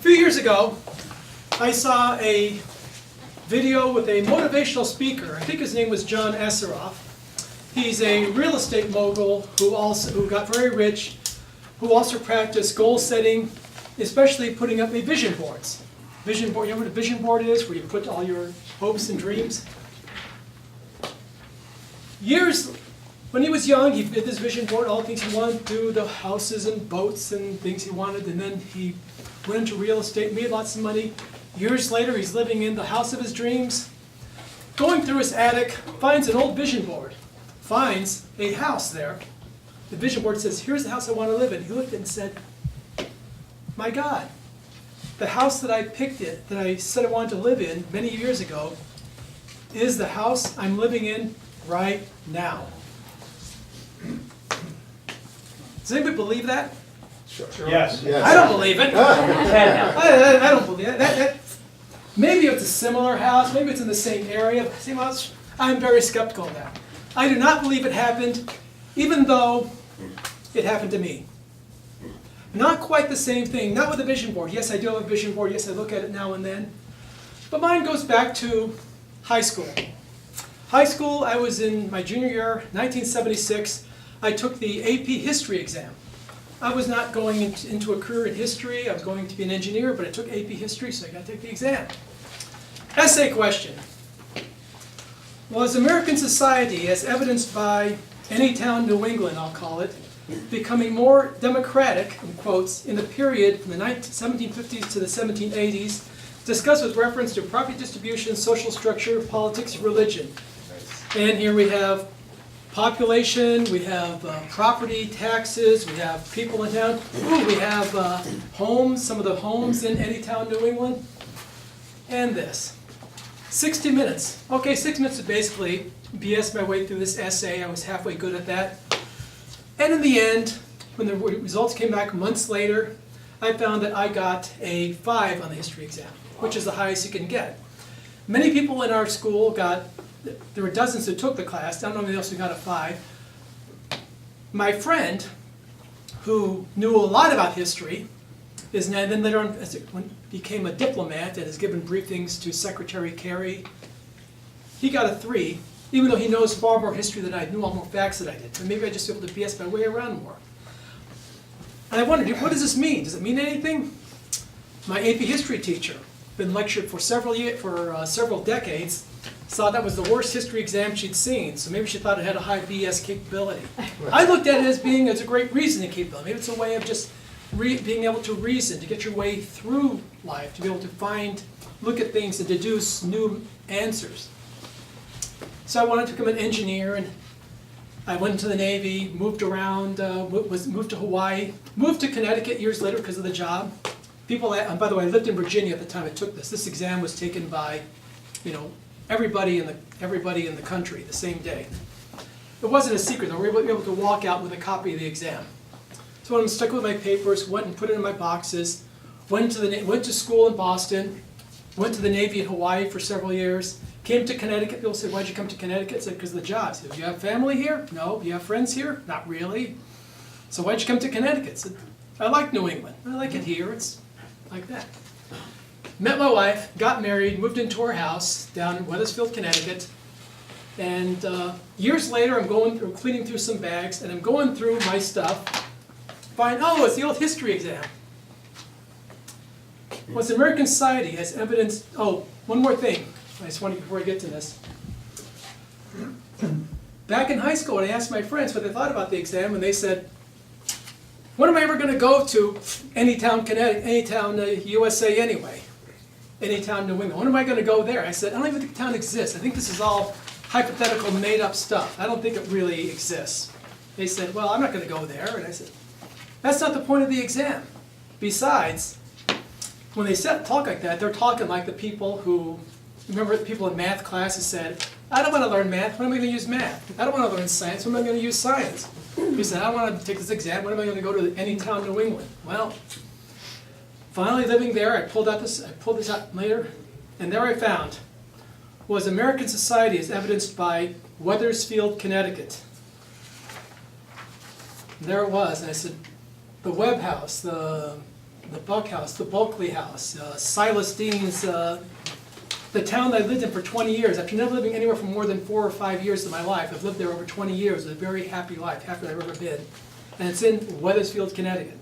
few years ago, I saw a video with a motivational speaker. I think his name was John Asseroff. He's a real estate mogul who got very rich, who also practiced goal setting, especially putting up vision boards. Vision board, you know what a vision board is, where you put all your hopes and dreams? When he was young, he did this vision board, all the things he wanted to do, the houses and boats and things he wanted, and then he went into real estate, made lots of money. Years later, he's living in the house of his dreams. Going through his attic, finds an old vision board, finds a house there. The vision board says, here's the house I want to live in. He looked at it and said, my God, the house that I picked that I said I wanted to live in many years ago, is the house I'm living in right now. Does anybody believe that? Sure. Yes. Yes. I don't believe it. I don't believe it. Maybe it's a similar house, maybe it's in the same area, same house. I'm very skeptical of that. I do not believe it happened, even though it happened to me. Not quite the same thing, not with a vision board. Yes, I do have a vision board, yes, I look at it now and then. But mine goes back to high school. High school, I was in my junior year, 1976. I took the AP History exam. I was not going into a career in history. I was going to be an engineer, but I took AP History, so I got to take the exam. Essay question. Was American society, as evidenced by Anytown, New England, I'll call it, becoming more democratic, in quotes, in the period from the 1750s to the 1780s, discussed with reference to property distribution, social structure, politics, religion? And here we have population, we have property taxes, we have people in town. Ooh, we have homes, some of the homes in Anytown, New England. And this. 60 minutes. Okay, 6 minutes to basically BS my way through this essay. I was halfway good at that. And in the end, when the results came back months later, I found that I got a 5 on the history exam, which is the highest you can get. Many people in our school there were dozens who took the class. I don't know anybody else who got a 5. My friend, who knew a lot about history, is now then later on became a diplomat and has given briefings to Secretary Kerry. He got a 3, even though he knows far more history than I knew, all more facts than I did. And maybe I just be able to BS my way around more. And I wondered, what does this mean? Does it mean anything? My AP History teacher, been lectured for several decades, saw that was the worst history exam she'd seen, so maybe she thought it had a high BS capability. I looked at it as being a great reasoning capability. Maybe it's a way of just being able to reason, to get your way through life, to be able to look at things and deduce new answers. So I wanted to become an engineer, and I went into the Navy, moved around, moved to Hawaii, moved to Connecticut years later because of the job. By the way, I lived in Virginia at the time I took this. This exam was taken by, everybody in the country the same day. It wasn't a secret, though. We were able to walk out with a copy of the exam. So I stuck with my papers, went and put it in my boxes, went to school in Boston, went to the Navy in Hawaii for several years, came to Connecticut. People said, why'd you come to Connecticut? I said, because of the job. I said, you have family here? No. You have friends here? Not really. So why'd you come to Connecticut? I said, I like New England. I like it here. It's like that. Met my wife, got married, moved into our house down in Wethersfield, Connecticut. And years later, I'm cleaning through some bags, and I'm going through my stuff. Find, it's the old history exam. What's American society has evidence? Oh, one more thing. I just want to, before I get to this. Back in high school, I asked my friends what they thought about the exam, and they said, when am I ever going to go to Anytown, Connecticut, Anytown, USA anyway? Anytown, New England. When am I going to go there? I said, I don't even think the town exists. I think this is all hypothetical, made-up stuff. I don't think it really exists. They said, well, I'm not going to go there. And I said, that's not the point of the exam. Besides, when they talk like that, they're talking like the people who, remember the people in math classes said, I don't want to learn math. When am I going to use math? I don't want to learn science. When am I going to use science? He said, I don't want to take this exam. When am I going to go to Anytown, New England? Well, finally living there, I pulled this out later, and there I found was American society as evidenced by Wethersfield, Connecticut. And there it was, and I said, the Webb House, the the Buck House, the Bulkley House, Silas Dean's, the town that I lived in for 20 years. After never living anywhere for more than 4 or 5 years of my life, I've lived there over 20 years, a very happy life, happier than I've ever been. And it's in Wethersfield, Connecticut.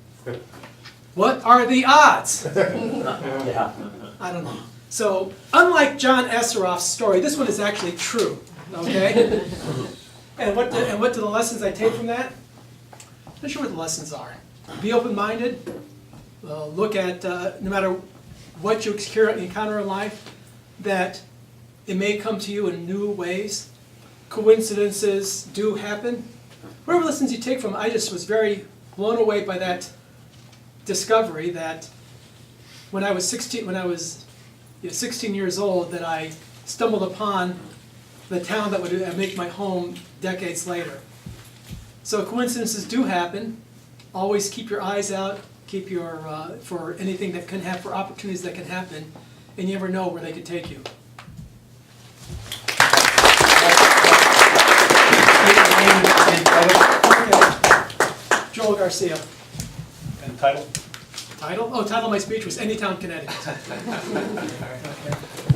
What are the odds? Yeah. I don't know. So, unlike John Esseroff's story, this one is actually true, okay? And what do the lessons I take from that? I'm not sure what the lessons are. Be open-minded. Look at, no matter what you encounter in life, that it may come to you in new ways. Coincidences do happen. Whatever lessons you take from it, I just was very blown away by that discovery that when I was 16 years old, that I stumbled upon the town that would make my home decades later. So coincidences do happen. Always keep your eyes out. Keep your for anything that can happen, for opportunities that can happen, and you never know where they could take you. Okay. Joel Garcia. And title? Title? Oh, title of my speech was Anytown, Connecticut. Okay.